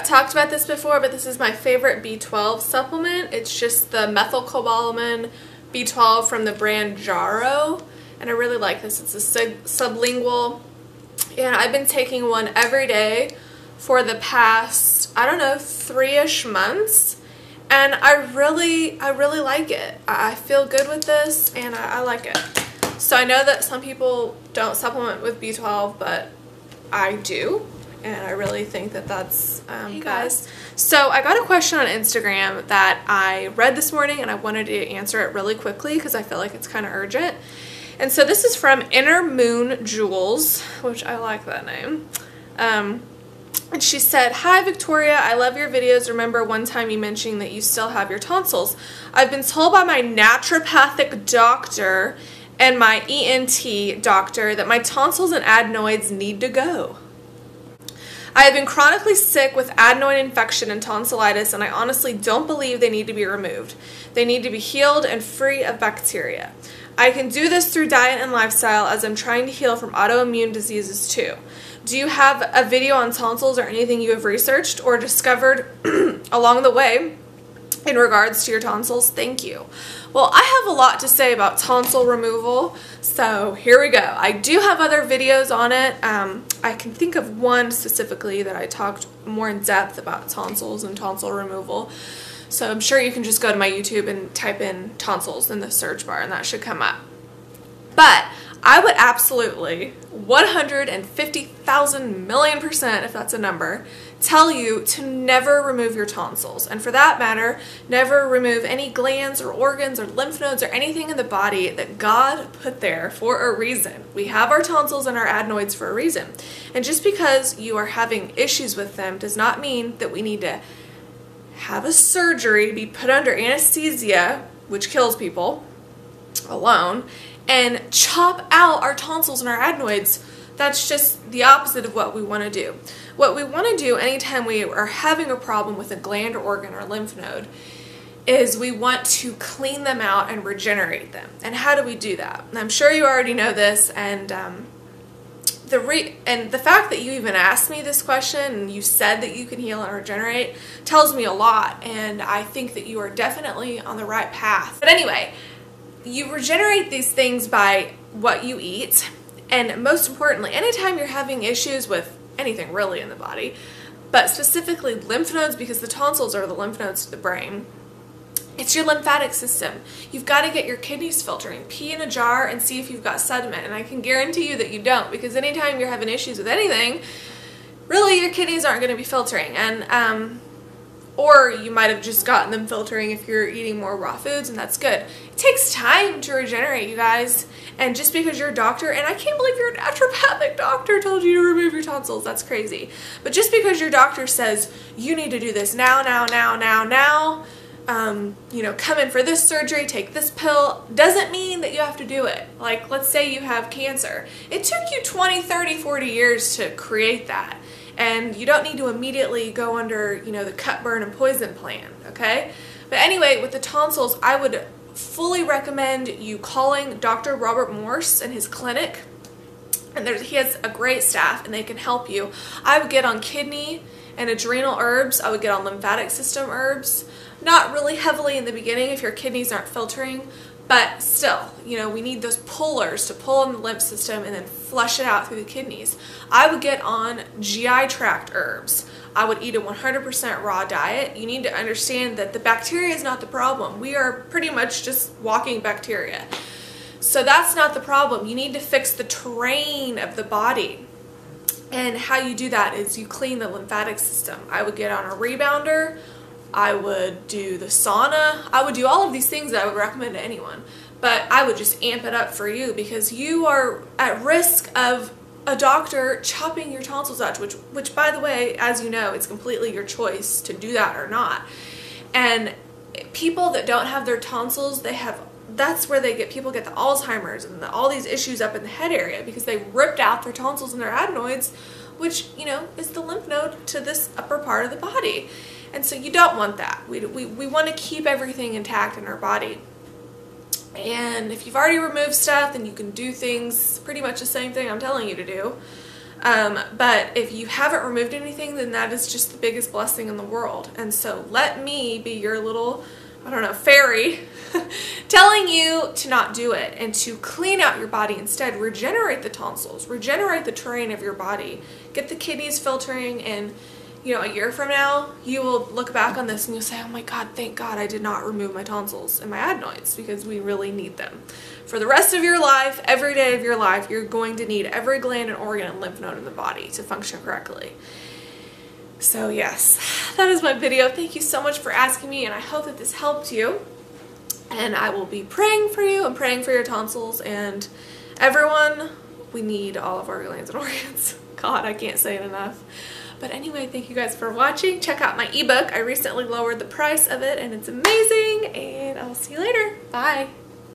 I've talked about this before, but this is my favorite B12 supplement. It's just the methylcobalamin B12 from the brand Jarrow, and I really like this. It's a sublingual, and I've been taking one every day for the past, I don't know, 3-ish months, and I really like it. I feel good with this, and I like it. So I know that some people don't supplement with B12, but I do, and I really think that that's hey guys. So I got a question on Instagram that I read this morning, and I wanted to answer it really quickly because I feel like it's kind of urgent. And so this is from Inner Moon Jewels, which I like that name. And she said, "Hi Victoria, I love your videos. Remember one time you mentioning that you still have your tonsils. I've been told by my naturopathic doctor and my ENT doctor that my tonsils and adenoids need to go. I have been chronically sick with adenoid infection and tonsillitis, and I honestly don't believe they need to be removed. They need to be healed and free of bacteria. I can do this through diet and lifestyle, as I'm trying to heal from autoimmune diseases too. Do you have a video on tonsils or anything you have researched or discovered along the way in regards to your tonsils? Thank you." Well, I have a lot to say about tonsil removal, so here we go. I do have other videos on it. I can think of one specifically that I talked more in depth about tonsils and tonsil removal. So I'm sure you can just go to my YouTube and type in tonsils in the search bar and that should come up. But I would absolutely 150,000 million%, if that's a number, tell you to never remove your tonsils. And for that matter, never remove any glands or organs or lymph nodes or anything in the body that God put there for a reason. We have our tonsils and our adenoids for a reason. And just because you are having issues with them does not mean that we need to have a surgery, be put under anesthesia, which kills people, alone, and chop out our tonsils and our adenoids. That's just the opposite of what we want to do. What we want to do anytime we are having a problem with a gland or organ or lymph node is we want to clean them out and regenerate them. And how do we do that? And I'm sure you already know this, and the fact that you even asked me this question and you said that you can heal and regenerate tells me a lot, and I think that you are definitely on the right path. But anyway, you regenerate these things by what you eat, and most importantly, anytime you're having issues with anything really in the body, but specifically lymph nodes, because the tonsils are the lymph nodes to the brain, it's your lymphatic system. You've got to get your kidneys filtering. Pee in a jar and see if you've got sediment, and I can guarantee you that you don't, because anytime you're having issues with anything, really your kidneys aren't going to be filtering, and or you might have just gotten them filtering if you're eating more raw foods, and that's good. It takes time to regenerate, you guys, and just because your doctor, and I can't believe your naturopathic doctor told you to remove your tonsils, that's crazy, but just because your doctor says you need to do this now, you know, come in for this surgery, take this pill, doesn't mean that you have to do it. Like, let's say you have cancer. It took you 20, 30, 40 years to create that. And you don't need to immediately go under, you know, the cut, burn, and poison plan, okay? But anyway, with the tonsils, I would fully recommend you calling Dr. Robert Morse and his clinic. And he has a great staff, and they can help you. I would get on kidney and adrenal herbs. I would get on lymphatic system herbs. Not really heavily in the beginning if your kidneys aren't filtering, but still, you know, we need those pullers to pull in the lymph system and then flush it out through the kidneys. I would get on GI tract herbs. I would eat a 100% raw diet. You need to understand that the bacteria is not the problem. We are pretty much just walking bacteria. So that's not the problem. You need to fix the terrain of the body. And how you do that is you clean the lymphatic system. I would get on a rebounder. I would do the sauna. I would do all of these things that I would recommend to anyone. But I would just amp it up for you because you are at risk of a doctor chopping your tonsils out, which by the way, as you know, it's completely your choice to do that or not. And people that don't have their tonsils, that's where people get the Alzheimer's and all these issues up in the head area because they ripped out their tonsils and their adenoids, which, you know, is the lymph node to this upper part of the body. And so you don't want that. We want to keep everything intact in our body. And if you've already removed stuff, then you can do things pretty much the same thing I'm telling you to do. But if you haven't removed anything, then that is just the biggest blessing in the world. And so let me be your little, I don't know, fairy telling you to not do it and to clean out your body instead. Regenerate the tonsils, regenerate the terrain of your body, get the kidneys filtering, and you know, a year from now, you will look back on this and you'll say, oh my God, thank God I did not remove my tonsils and my adenoids, because we really need them. For the rest of your life, every day of your life, you're going to need every gland and organ and lymph node in the body to function correctly. So yes, that is my video. Thank you so much for asking me, and I hope that this helped you. And I will be praying for you and praying for your tonsils, and everyone, we need all of our glands and organs. God, I can't say it enough. But anyway, thank you guys for watching. Check out my ebook. I recently lowered the price of it and it's amazing, and I'll see you later. Bye.